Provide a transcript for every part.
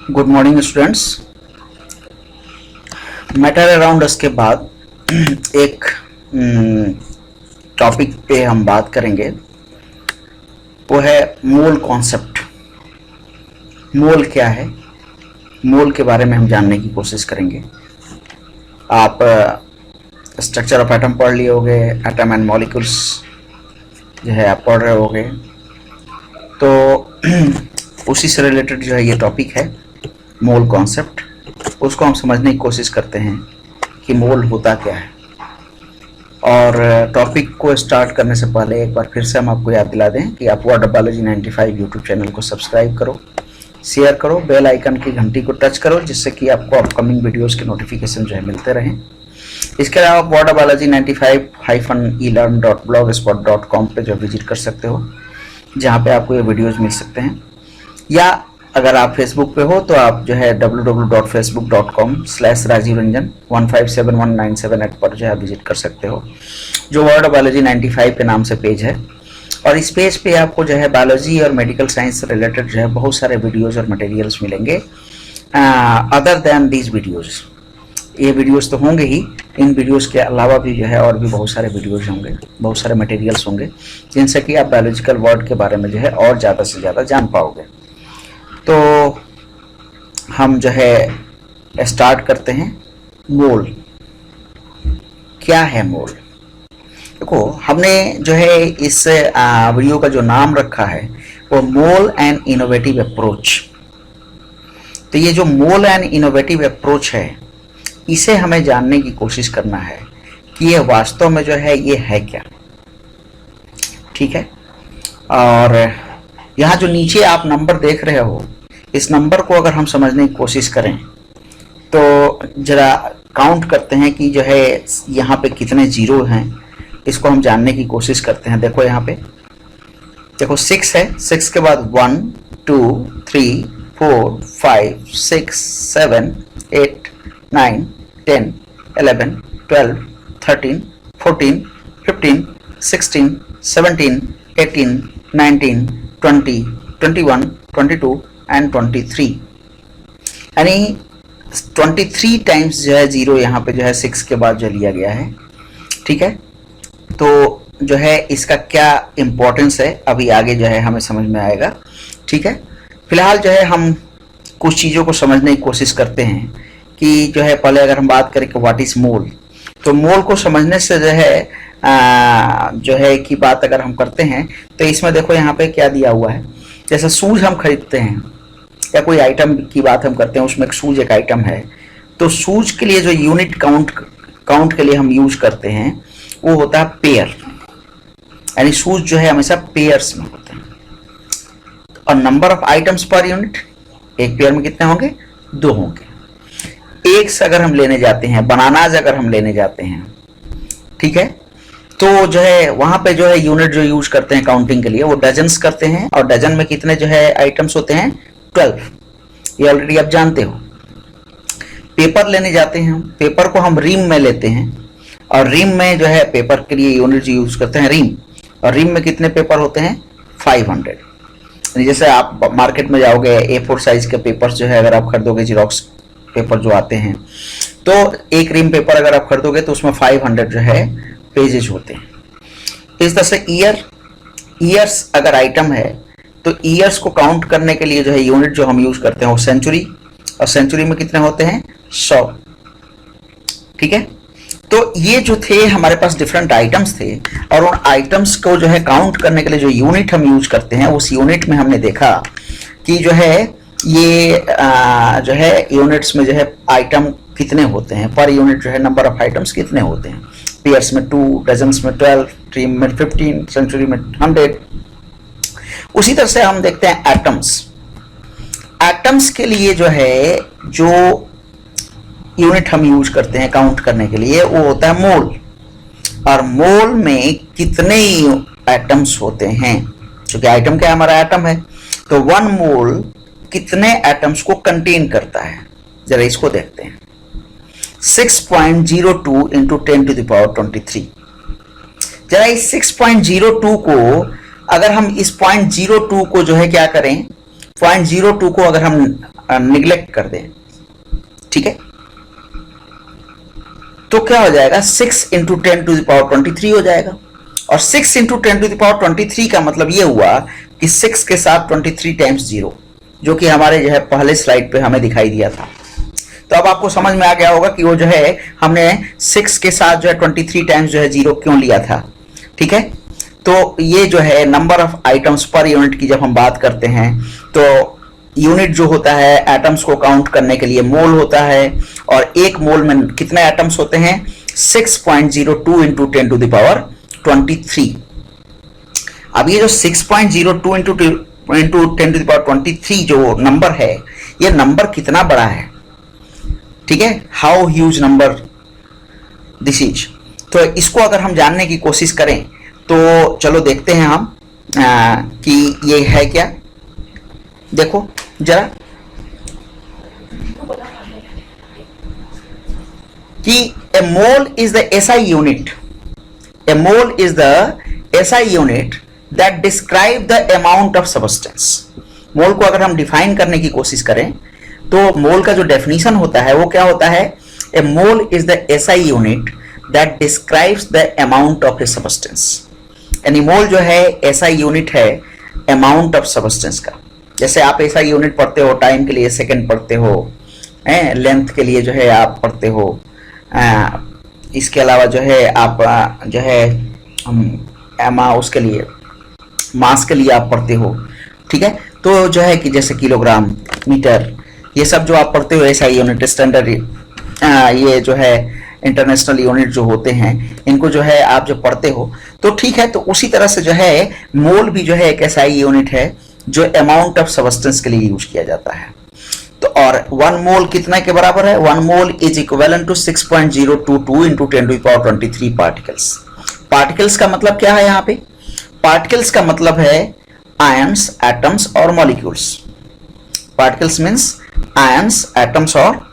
Good morning students. Matter around us के बाद एक टॉपिक पे हम बात करेंगे, वो है मोल कॉन्सेप्ट। मोल क्या है, मोल के बारे में हम जानने की कोशिश करेंगे। आप स्ट्रक्चर ऑफ एटम पढ़ लिए होंगे, एटम एंड मॉलिक्यूल्स जो है आप पढ़ रहे होंगे, तो उसी से रिलेटेड जो है ये टॉपिक है मोल कॉन्सेप्ट। उसको हम समझने की कोशिश करते हैं कि मोल होता क्या है। और टॉपिक को स्टार्ट करने से पहले एक बार फिर से हम आपको याद दिला दें कि आप वर्ड बायोलॉजी 95 यूट्यूब चैनल को सब्सक्राइब करो, शेयर करो, बेल आइकन की घंटी को टच करो, जिससे कि आपको अपकमिंग वीडियोस के नोटिफिकेशन जो है मिलते रहें। इसके अलावा आप वर्ड बायोलॉजी 95-elearn.blogspot.com पे जो विजिट कर सकते हो, जहाँ पे आपको ये वीडियोस मिल सकते हैं। या अगर आप फेसबुक पे हो तो आप जो है www.facebook.com/rajiv-ranjan157197 पर जो है विजिट कर सकते हो, जो वर्ड बायोलॉजी 95 के नाम से पेज है। और इस पेज पे आपको जो है बायोलॉजी और मेडिकल साइंस से रिलेटेड जो है बहुत सारे वीडियोस और मटेरियल्स मिलेंगे। अदर देन दीज वीडियोस, ये वीडियोस तो होंगे ही, इन वीडियोस के अलावा भी जो है और भी बहुत सारे वीडियोस होंगे, बहुत सारे मटेरियल्स होंगे, जिनसे कि आप बायोलॉजिकल वर्ड के बारे में जो है और ज़्यादा से ज़्यादा जान पाओगे। तो हम जो है स्टार्ट करते हैं। मोल क्या है? मोल देखो, हमने जो है इस वीडियो का जो नाम रखा है वो मोल एंड इनोवेटिव अप्रोच। तो ये जो मोल एंड इनोवेटिव अप्रोच है, इसे हमें जानने की कोशिश करना है कि ये वास्तव में जो है ये है क्या। ठीक है, और यहाँ जो नीचे आप नंबर देख रहे हो, इस नंबर को अगर हम समझने की कोशिश करें तो जरा काउंट करते हैं कि जो है यहाँ पे कितने जीरो हैं, इसको हम जानने की कोशिश करते हैं। देखो यहाँ पे देखो 6 है, 6 के बाद 1 2 3 4 5 6 7 8 9 10 11 12 13 14 15 16 17 18 19 20 21 22 एंड 23, यानी 23 टाइम्स जो है जीरो यहाँ पे जो है 6 के बाद जो लिया गया है। ठीक है, तो जो है इसका क्या इम्पोर्टेंस है अभी आगे जो है हमें समझ में आएगा। ठीक है, फिलहाल जो है हम कुछ चीज़ों को समझने की कोशिश करते हैं कि जो है पहले अगर हम बात करें कि व्हाट इज मोल, तो मोल को समझने से जो है की बात अगर हम करते हैं तो इसमें देखो यहाँ पे क्या दिया हुआ है। जैसे शूज हम खरीदते हैं या कोई आइटम की बात हम करते हैं, उसमें एक शूज एक आइटम है, तो शूज के लिए जो यूनिट काउंट के लिए हम यूज करते हैं वो होता है पेयर, यानी शूज जो है हमेशा पेयर्स में होते हैं। और number of items per unit, एक पेयर में कितने होंगे? 2 होंगे। एग्स अगर हम लेने जाते हैं, बनानाज अगर हम लेने जाते हैं, ठीक है, तो जो है वहां पे जो है यूनिट जो यूज करते हैं काउंटिंग के लिए वो डजन्स करते हैं, और डजन में कितने जो है आइटम्स होते हैं? 12। ये ऑलरेडी आप जानते हो। पेपर लेने जाते हैं हम, पेपर को हम रीम में लेते हैं, और रीम में जो है पेपर के लिए यूनिट जो यूज करते हैं रीम, और रीम में कितने पेपर होते हैं? 500। जैसे आप मार्केट में जाओगे, A4 साइज के पेपर जो है अगर आप खरीदोगे, जीरोक्स पेपर जो आते हैं, तो एक रीम पेपर अगर आप खरीदोगे तो उसमें 500 जो है पेजेस होते हैं। इस तरह से ईयर्स अगर आइटम है तो ईयर्स को काउंट करने के लिए जो है यूनिट जो हम यूज करते हैं वो सेंचुरी, और सेंचुरी में कितने होते हैं? 100। ठीक है, तो ये जो थे हमारे पास डिफरेंट आइटम्स थे, और उन आइटम्स को जो है काउंट करने के लिए जो यूनिट हम यूज करते हैं, उस यूनिट में हमने देखा कि जो है ये जो है यूनिट्स में जो है आइटम कितने होते हैं, पर यूनिट जो है नंबर ऑफ आइटम्स कितने होते हैं। पेयर्स में 2, डजन्स में 12, रीम में 15, सेंचुरी में 100। उसी तरह से हम देखते हैं एटम्स के लिए जो है जो यूनिट हम यूज करते हैं काउंट करने के लिए वो होता है मोल। और मोल में कितने एटम्स होते हैं, क्योंकि आइटम क्या हमारा एटम है, तो 1 मोल कितने एटम्स को कंटेन करता है, जरा इसको देखते हैं। 6.02 इंटू 10⁻23। जरा इस 6.02 को अगर हम इस 0.02 को जो है क्या करें, 0.02 को अगर हम निग्लेक्ट कर दें, ठीक है, तो क्या हो जाएगा, 6 इंटू 10 टू द पावर 23 हो जाएगा। और 6 इंटू 10 टू द पावर 23 का मतलब ये हुआ कि 6 के साथ 23 टाइम्स 0, जो कि हमारे जो है पहले स्लाइड पे हमें दिखाई दिया था। तो अब आपको समझ में आ गया होगा कि वो जो है हमने 6 के साथ जो है 23 टाइम्स जो है 0 क्यों लिया था, ठीक है। तो ये जो है number of items per unit की जब हम बात करते हैं, तो यूनिट जो होता है एटम्स को काउंट करने के लिए मोल होता है, और एक मोल में कितने एटम्स होते हैं, 6.02 इंटू 10 टू द पावर 23। अब ये जो 6.02 इंटू 10 टू द पावर 23 जो नंबर है, ये नंबर कितना बड़ा है, ठीक है, how huge number this is. तो इसको अगर हम जानने की कोशिश करें तो चलो देखते हैं हम कि ये है क्या। देखो जरा कि a mole is the SI unit, a mole is the SI unit that describe the amount of substance. Mole को अगर हम डिफाइन करने की कोशिश करें तो मोल का जो डेफिनेशन होता है वो क्या होता है, a mole is the SI unit that describes the amount of a substance. यानी मोल जो है एसआई यूनिट है अमाउंट ऑफ सब्सटेंस का। जैसे आप ऐसा यूनिट पढ़ते हो, टाइम के लिए सेकंड पढ़ते हो, लेंथ के लिए जो है आप पढ़ते हो, इसके अलावा जो है आप जो है उसके लिए मास के लिए आप पढ़ते हो, ठीक है। तो जो है कि जैसे किलोग्राम, मीटर, ये सब जो आप पढ़ते हो ऐसा यूनिट, स्टैंडर्ड ये जो है इंटरनेशनल यूनिट जो होते हैं, इनको जो है आप जो पढ़ते हो, तो ठीक है। तो उसी तरह से जो है मोल भी जो है एक ऐसा यूनिट है जो अमाउंट ऑफ सब्सटेंस के लिए यूज किया जाता है। तो और 1 मोल कितना के बराबर है, 1 mole is equivalent to 6.022 into 10 to power 23 particles. Particles का मतलब क्या है, यहाँ पे पार्टिकल्स का मतलब है आयंस, एटम्स और molecules. Particles means ions, atoms और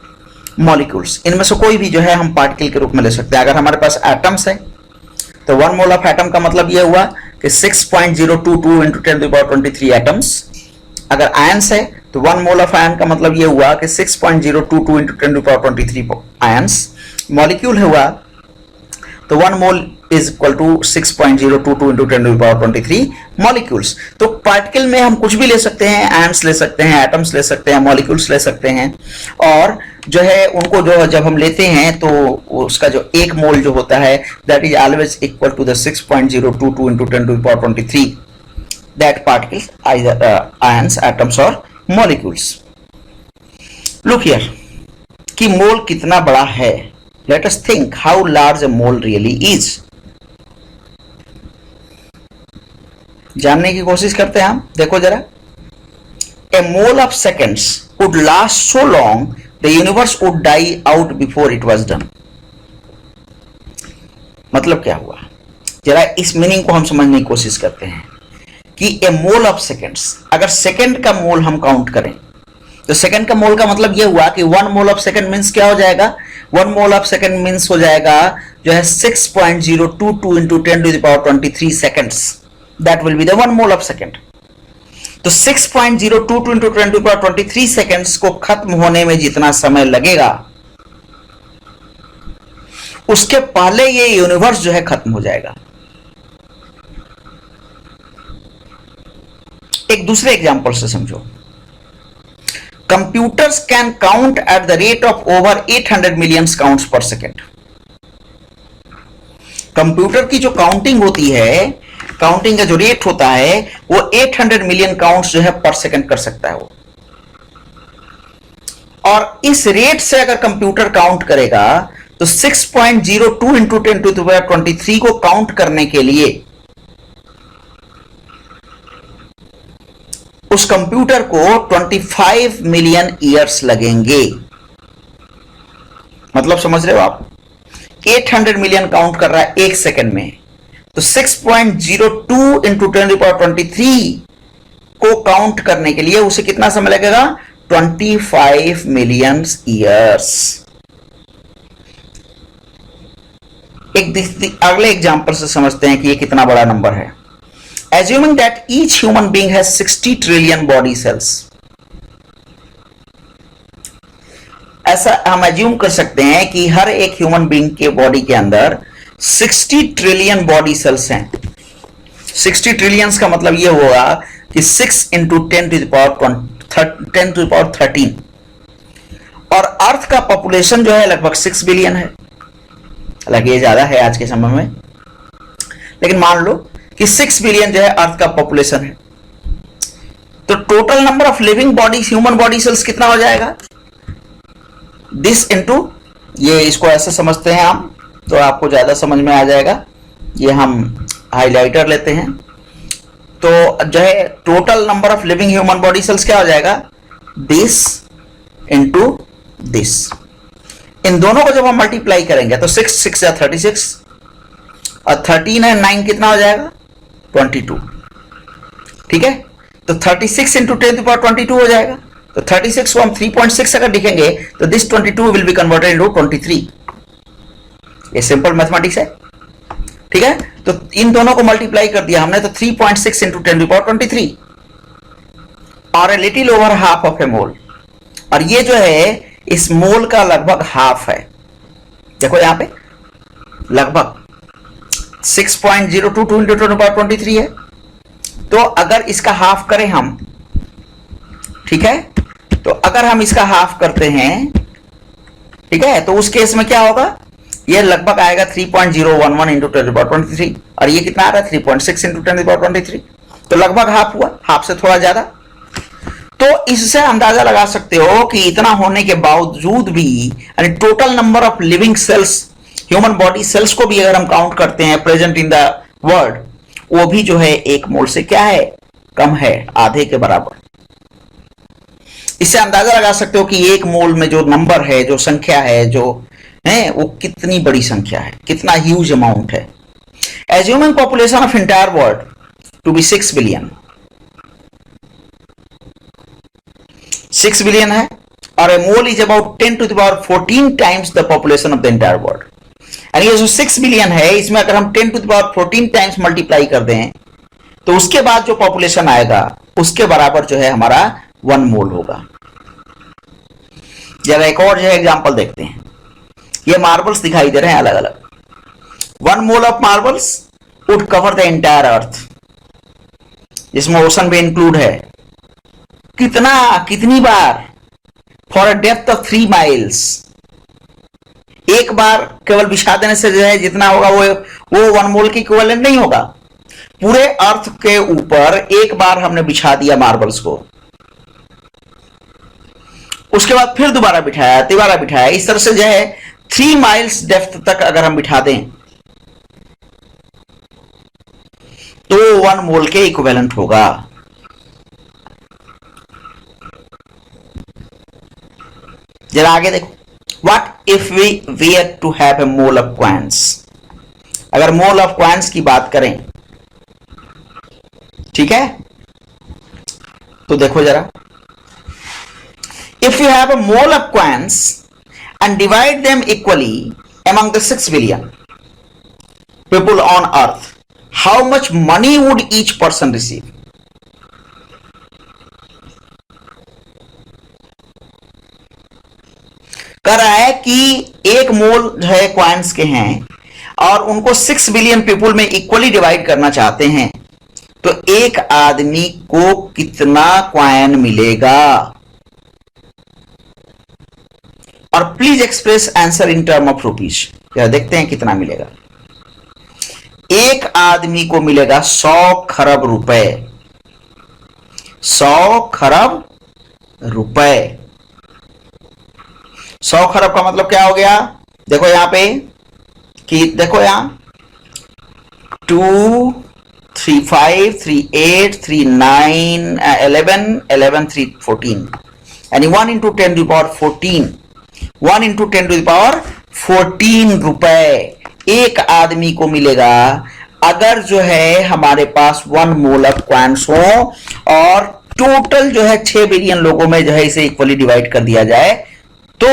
मॉलिक्यूल्स, इनमें से कोई भी जो है हम पार्टिकल के रूप में ले सकते हैं। अगर हमारे पास एटम्स है तो 1 मोल ऑफ एटम का मतलब यह हुआ कि 6.022 इंटू 10 टू पावर 23 एटम्स। अगर आयंस है तो 1 मोल ऑफ आयन का मतलब यह हुआ कि 6.022 into 10 to power 23 ions. Molecule हुआ तो 1 mole is equal to 6.022 into 10 to power 23 molecules. तो पार्टिकल में हम कुछ भी ले सकते हैं, आयंस ले सकते हैं, एटम्स ले सकते हैं, मॉलिक्यूल्स ले सकते हैं, और जो है उनको जो जब हम लेते हैं तो उसका जो एक मोल जो होता है that is always equal to the 6.022 into 10 to power 23 that particles either ions, atoms और मॉलिक्यूल्स। लुक हियर कि मोल कितना बड़ा है। Let us think how large a mole really is. जानने की कोशिश करते हैं हम। देखो जरा, a mole of seconds would last so long the universe would die out before it was done। मतलब क्या हुआ, जरा इस मीनिंग को हम समझने की कोशिश करते हैं कि ए मोल ऑफ सेकेंड्स, अगर सेकेंड का मोल हम काउंट करें तो सेकेंड का मोल का मतलब यह हुआ कि 1 मोल ऑफ सेकेंड मीन्स क्या हो जाएगा, 1 मोल ऑफ सेकेंड मीन्स हो जाएगा जो है 6.022 into 10 to the power 23 seconds, that will be the 1 mole of second. तो 6.022 into 10 to the power 23 seconds को खत्म होने में जितना समय लगेगा उसके पहले ये यूनिवर्स जो है खत्म हो जाएगा। एक दूसरे एग्जांपल से समझो। Computers can count at the rate of over 800 million counts पर सेकेंड। कंप्यूटर की जो काउंटिंग होती है, काउंटिंग का जो रेट होता है वो 800 मिलियन काउंट्स जो है पर सेकेंड कर सकता है वो। और इस रेट से अगर कंप्यूटर काउंट करेगा तो 6.02 इंटू 10 टू द पावर 23 को काउंट करने के लिए उस कंप्यूटर को 25 मिलियन ईयर्स लगेंगे। मतलब समझ रहे हो आप, 800 मिलियन काउंट कर रहा है एक सेकंड में, तो 6.02 इंटू 10 टू पावर 23 को काउंट करने के लिए उसे कितना समय लगेगा, 25 मिलियन ईयर्स। एक अगले एग्जांपल से समझते हैं कि ये कितना बड़ा नंबर है। Assuming that each human being has 60 trillion body cells, ऐसा हम एज्यूम कर सकते हैं कि हर एक ह्यूमन बीइंग के बॉडी के अंदर 60 ट्रिलियन बॉडी सेल्स हैं। 60 ट्रिलियंस का मतलब ये होगा कि 6 इंटू 10 टू द पावर 13, और अर्थ का पॉपुलेशन जो है लगभग 6 बिलियन है। हालांकि ये ज्यादा है आज के समय में, लेकिन मान लो कि 6 बिलियन जो है अर्थ का पॉपुलेशन है, तो total number of living bodies, human body cells कितना हो जाएगा? दिस इंटू, ये इसको ऐसे समझते हैं हम तो आपको ज्यादा समझ में आ जाएगा। ये हम हाइलाइटर लेते हैं, तो जो है total number of living human body cells क्या हो जाएगा? This into this. इन दोनों को जब हम मल्टीप्लाई करेंगे तो 6 या 36, और 13 है 9 कितना हो जाएगा? 22। ठीक है, तो 36 इंटू 10 टू पावर 22 हो जाएगा। तो 36 को हम 3.6 अगर लिखेंगे तो this 22 will be converted into 23। ये सिंपल मैथमेटिक्स है। ठीक है, तो इन दोनों को मल्टीप्लाई कर दिया हमने, तो 3.6 इंटू 10 टू पावर 23 और a little over half of a mole. और ये जो है इस मोल का लगभग हाफ है। देखो यहां पे लगभग 6.022 इंटू 10 टू पावर 23 है। तो अगर इसका हाफ करें हम, ठीक है, तो अगर हम इसका हाफ करते हैं, ठीक है, तो उस केस में क्या होगा? ये लगभग आएगा 3.011 इंटू 10 टू पावर 23, और ये कितना आ रहा है? 3.6 इंटू 10 टू पावर 23। तो लगभग हाफ हुआ, हाफ से थोड़ा ज्यादा। तो इससे अंदाजा लगा सकते हो कि इतना होने के बावजूद भी, यानी total number of living cells, human body cells को भी अगर हम काउंट करते हैं प्रेजेंट इन द वर्ल्ड, वो भी जो है 1 मोल से क्या है? कम है, आधे के बराबर। इससे अंदाजा लगा सकते हो कि 1 मोल में जो नंबर है, जो संख्या है, जो है वो कितनी बड़ी संख्या है, कितना ह्यूज अमाउंट है। Assuming population of entire world to be 6 billion, 6 billion है, और a mole is about 10 to the power 14 times the population of the entire world. यानी ये जो 6 बिलियन है, इसमें अगर हम 10 to the power 14 times multiply कर दें तो उसके बाद जो पॉपुलेशन आएगा उसके बराबर जो है हमारा 1 मोल होगा। जरा एक और जो है एग्जांपल देखते हैं। ये मार्बल्स दिखाई दे रहे हैं अलग अलग। 1 mole of marbles would cover the entire earth, जिसमें ओशन भी इंक्लूड है। कितनी बार? For a depth of 3 miles. एक बार केवल बिछा देने से जो है जितना होगा वो 1 मोल की इक्विवेलेंट नहीं होगा। पूरे अर्थ के ऊपर एक बार हमने बिछा दिया मार्बल्स को, उसके बाद फिर दोबारा बिठाया, तिबारा बिठाया, इस तरह से जो है 3 माइल्स डेप्थ तक अगर हम बिठा दें तो 1 मोल के इक्विवेलेंट होगा। जरा आगे देखो। What if we were to have a mole of coins? अगर मोल ऑफ क्वांस की बात करें, ठीक है, तो देखो जरा। If you have a mole of coins and divide them equally among the 6 billion people on earth, how much money would each person receive? कह रहा है कि एक मोल जो है क्वाइंस के हैं और उनको 6 बिलियन पीपुल में इक्वली डिवाइड करना चाहते हैं, तो एक आदमी को कितना क्वाइन मिलेगा? और please express answer in term of rupees. यह देखते हैं कितना मिलेगा। एक आदमी को मिलेगा 100 खरब रुपए। 100 खरब रुपए। 100 खरब का मतलब क्या हो गया? देखो यहां पे कि देखो यहां 2 3 5 3 8 3 9 11 11 3 14, यानी 1 into 10 to power 14, 1 into 10 to power 14 रुपए एक आदमी को मिलेगा अगर जो है हमारे पास 1 मोल ऑफ क्वांट्स हो और टोटल जो है 6 बिलियन लोगों में जो है इसे इक्वली डिवाइड कर दिया जाए। तो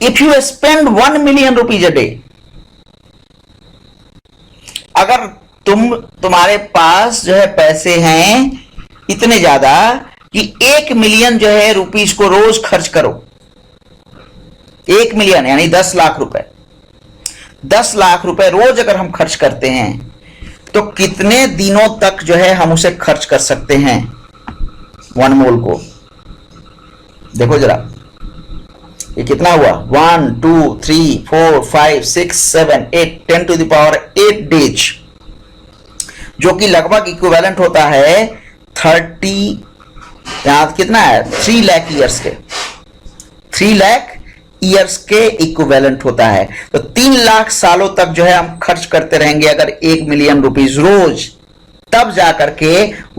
if you spend 1 million rupees a day, अगर तुम्हारे पास जो है पैसे हैं इतने ज्यादा कि 1 मिलियन जो है रुपीस को रोज खर्च करो, 1 मिलियन यानी 10 लाख रुपए, 10 लाख रुपए रोज अगर हम खर्च करते हैं तो कितने दिनों तक जो है हम उसे खर्च कर सकते हैं 1 मोल को। देखो जरा ये कितना हुआ, 1 2 3 4 5 6 7 8 10 टू द पावर 8 डेज, जो कि लगभग इक्विवेलेंट होता है 30, यहां कितना है 3 लाख ईयर्स के, 3 लाख ईयर्स के इक्विवेलेंट होता है। तो 3 लाख सालों तक जो है हम खर्च करते रहेंगे अगर 1 मिलियन रुपीस रोज, तब जाकर के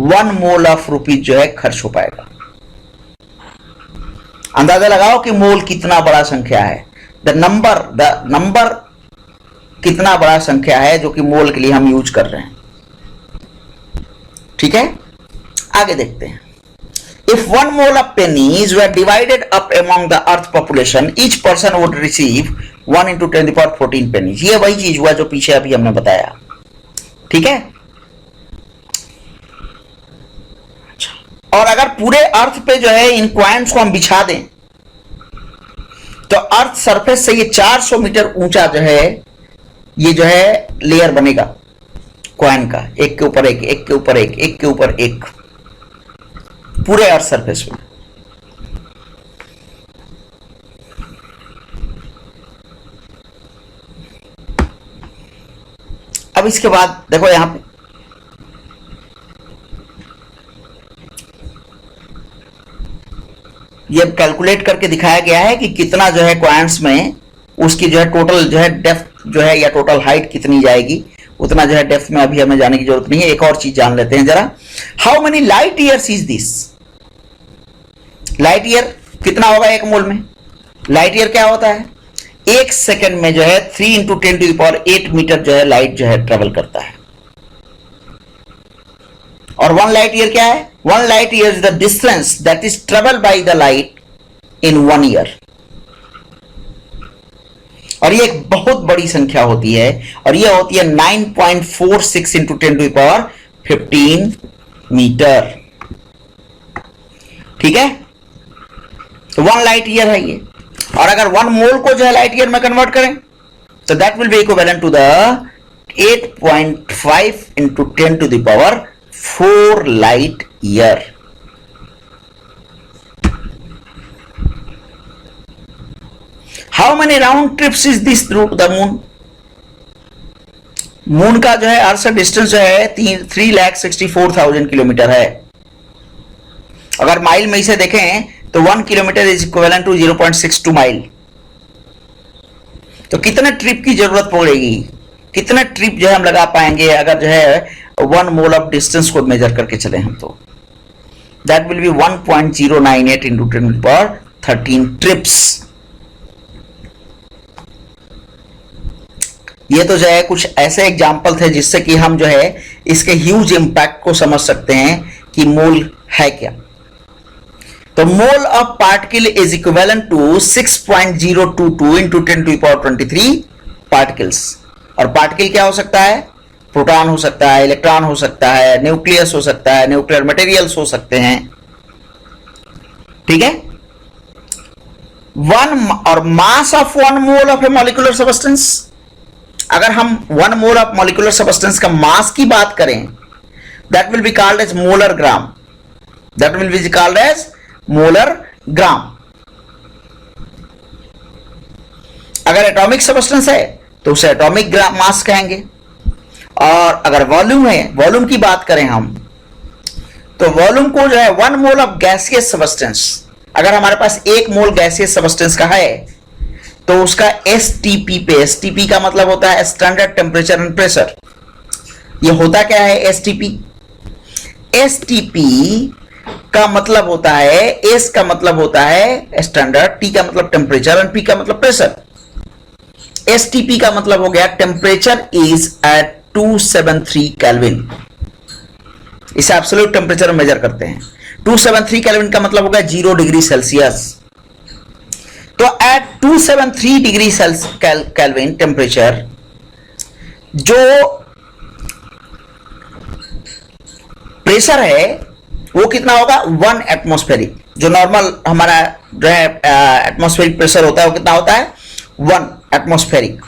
1 मोल ऑफ रुपीज जो है खर्च हो पाएगा। अंदाजा लगाओ कि मोल कितना बड़ा संख्या है, द नंबर कितना बड़ा संख्या है जो कि मोल के लिए हम यूज कर रहे हैं। ठीक है, आगे देखते हैं। If 1 mole of pennies were divided up among the earth population, each person would receive 1 into 10 to the power 14 pennies। ये वही चीज हुआ जो पीछे अभी हमने बताया। ठीक है, और अगर पूरे अर्थ पे जो है इन क्वाइंस को हम बिछा दें तो अर्थ सरफेस से ये 400 मीटर ऊंचा जो है ये जो है लेयर बनेगा क्वाइन का, एक के ऊपर एक, एक के ऊपर एक, एक के ऊपर एक, पूरे अर्थ सरफेस में। अब इसके बाद देखो यहां पे ये कैलकुलेट करके दिखाया गया है कि कितना जो है क्वाइंस में उसकी जो है टोटल जो है डेप्थ जो है या टोटल हाइट कितनी जाएगी, उतना जो है डेप्थ में अभी हमें जाने की जरूरत नहीं है। एक और चीज जान लेते हैं जरा, how many light years is this. Light year कितना होगा 1 मोल में? लाइट ईयर क्या होता है, 1 सेकंड में जो है 3 into 10 to the power 8 metre जो है लाइट जो है ट्रेवल करता है। और 1 लाइट ईयर क्या है? 1 light year is the distance that is travel by the light in 1 year. और ये एक बहुत बड़ी संख्या होती है, और ये होती है 9.46 into 10 to the power 15 metre. ठीक है, तो 1 लाइट ईयर है ये। और अगर 1 मोल को जो है लाइट ईयर में कन्वर्ट करें तो that will be equivalent to the 8.5 into 10 to the power 4 light year. How many round trips is this through the moon. Moon का जो है अर्थ से डिस्टेंस जो है 3,64,000 किलोमीटर है। अगर माइल में इसे देखें तो 1 kilometre is equivalent to 0.62 mile. तो कितने ट्रिप की जरूरत पड़ेगी, कितने ट्रिप जो है हम लगा पाएंगे अगर जो है 1 मोल ऑफ डिस्टेंस को मेजर करके चले हम, तो that will be 1.098 into 10 to the power 13 trips. ये तो जो है कुछ ऐसे एग्जाम्पल थे जिससे कि हम जो है इसके ह्यूज इंपैक्ट को समझ सकते हैं कि मोल है क्या। तो mole of particle is equivalent to 6.022 into 10 to the power 23 particles. और पार्टिकल क्या हो सकता है? प्रोटॉन हो सकता है, इलेक्ट्रॉन हो सकता है, न्यूक्लियस हो सकता है, न्यूक्लियर मटेरियल्स हो सकते हैं। ठीक है, और mass of 1 mole of A molecular substance, अगर हम 1 मोल ऑफ मॉलिक्यूलर सब्सटेंस का मास की बात करें that will be called as molar gram, that will be called as molar gram. अगर एटॉमिक सब्सटेंस है तो उसे एटॉमिक मास कहेंगे। और अगर वॉल्यूम है, वॉल्यूम की बात करें हम, तो वॉल्यूम को जो है 1 मोल ऑफ गैसियस सब्सटेंस, अगर हमारे पास 1 मोल गैसियस सब्सटेंस का है तो उसका एसटीपी पे, एसटीपी का मतलब होता है स्टैंडर्ड टेम्परेचर एंड प्रेशर। ये होता क्या है एसटीपी? एसटीपी का मतलब होता है, एस का मतलब होता है स्टैंडर्ड, टी का मतलब टेम्परेचर एंड पी का मतलब प्रेशर। एसटीपी का मतलब हो गया टेम्परेचर इज एट 273 केल्विन। इसे एब्सोल्यूट टेम्परेचर मेजर करते हैं। 273 केल्विन का मतलब होगा 0 डिग्री सेल्सियस। तो एट 273 डिग्री केल्विन टेम्परेचर जो प्रेशर है वो कितना होगा 1 एटमॉस्फेरिक। जो नॉर्मल हमारा जो है एटमॉस्फेरिक प्रेशर होता है वो कितना होता है 1 एटमॉस्फेरिक।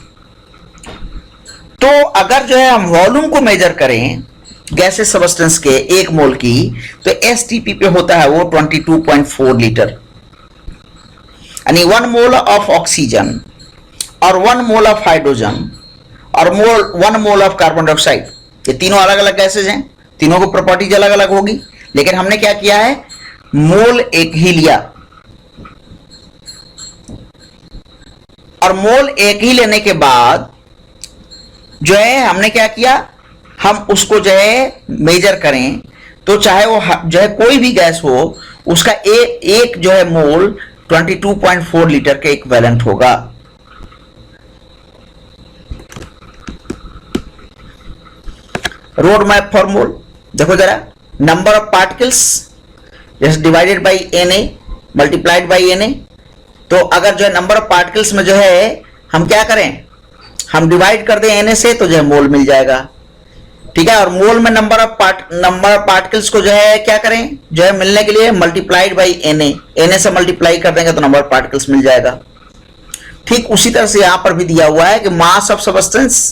तो अगर जो है हम वॉल्यूम को मेजर करें गैसेस सब्सटेंस के 1 मोल की, तो एसटीपी पे होता है वो 22.4 लीटर, यानी 1 मोल ऑफ ऑक्सीजन और 1 मोल ऑफ हाइड्रोजन और 1 मोल ऑफ कार्बन डाइऑक्साइड, ये तीनों अलग अलग गैसेज हैं, तीनों को प्रॉपर्टीज अलग अलग होगी, लेकिन हमने क्या किया है मोल एक ही लिया, और मोल एक ही लेने के बाद जो है हमने क्या किया, हम उसको जो है मेजर करें तो चाहे वो जो है कोई भी गैस हो उसका एक जो है मोल 22.4 लीटर के इक्विवेलेंट होगा। रोड मैप फॉर मोल देखो जरा, नंबर ऑफ पार्टिकल्स जैसे divided by Na multiplied by Na। तो अगर जो है नंबर ऑफ पार्टिकल्स में जो है हम क्या करें, हम डिवाइड कर दें Na से तो जो है मोल मिल जाएगा, ठीक है। और मोल में नंबर ऑफ पार्टिकल्स को जो है क्या करें, जो है मिलने के लिए मल्टीप्लाइड बाई Na से मल्टीप्लाई कर देंगे तो नंबर ऑफ पार्टिकल्स मिल जाएगा। ठीक उसी तरह से यहां पर भी दिया हुआ है कि मास ऑफ सब्सटेंस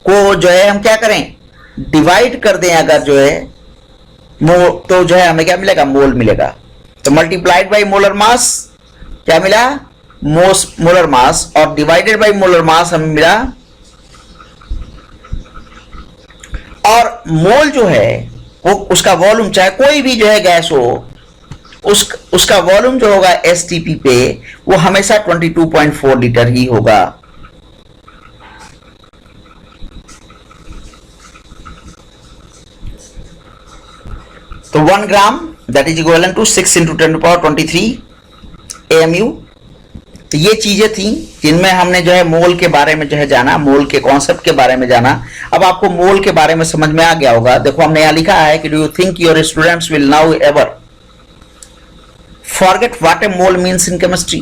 को जो है हम क्या करें डिवाइड कर दें अगर जो है मोल, तो जो है हमें क्या मिलेगा मोल मिलेगा। तो मल्टीप्लाइड बाई मोलर मास क्या मिला मोलर मास, और डिवाइडेड बाई मोलर मास हमें मिला, और मोल जो है वो उसका वॉल्यूम चाहे कोई भी जो है गैस हो उसका वॉल्यूम जो होगा एसटीपी पे वो हमेशा 22.4 लीटर ही होगा। तो 1 gram that is equivalent to 6 × 10⁻23 AMU। तो ये चीजें थी जिनमें हमने जो है मोल के बारे में जो है जाना, मोल के कॉन्सेप्ट के बारे में जाना। अब आपको मोल के बारे में समझ में आ गया होगा। देखो हमने यहाँ लिखा है कि do you think your students will now ever forget what A mole means in chemistry.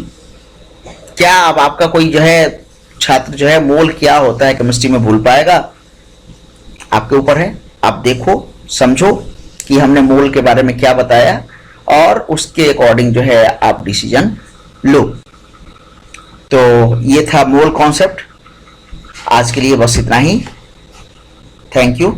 क्या अब आपका कोई जो है छात्र जो है मोल क्या होता है केमिस्ट्री में भूल पाएगा? आपके ऊपर है, आप देखो समझो कि हमने मोल के बारे में क्या बताया और उसके अकॉर्डिंग जो है आप डिसीजन लो। तो ये था मोल कॉन्सेप्ट। आज के लिए बस इतना ही। Thank you.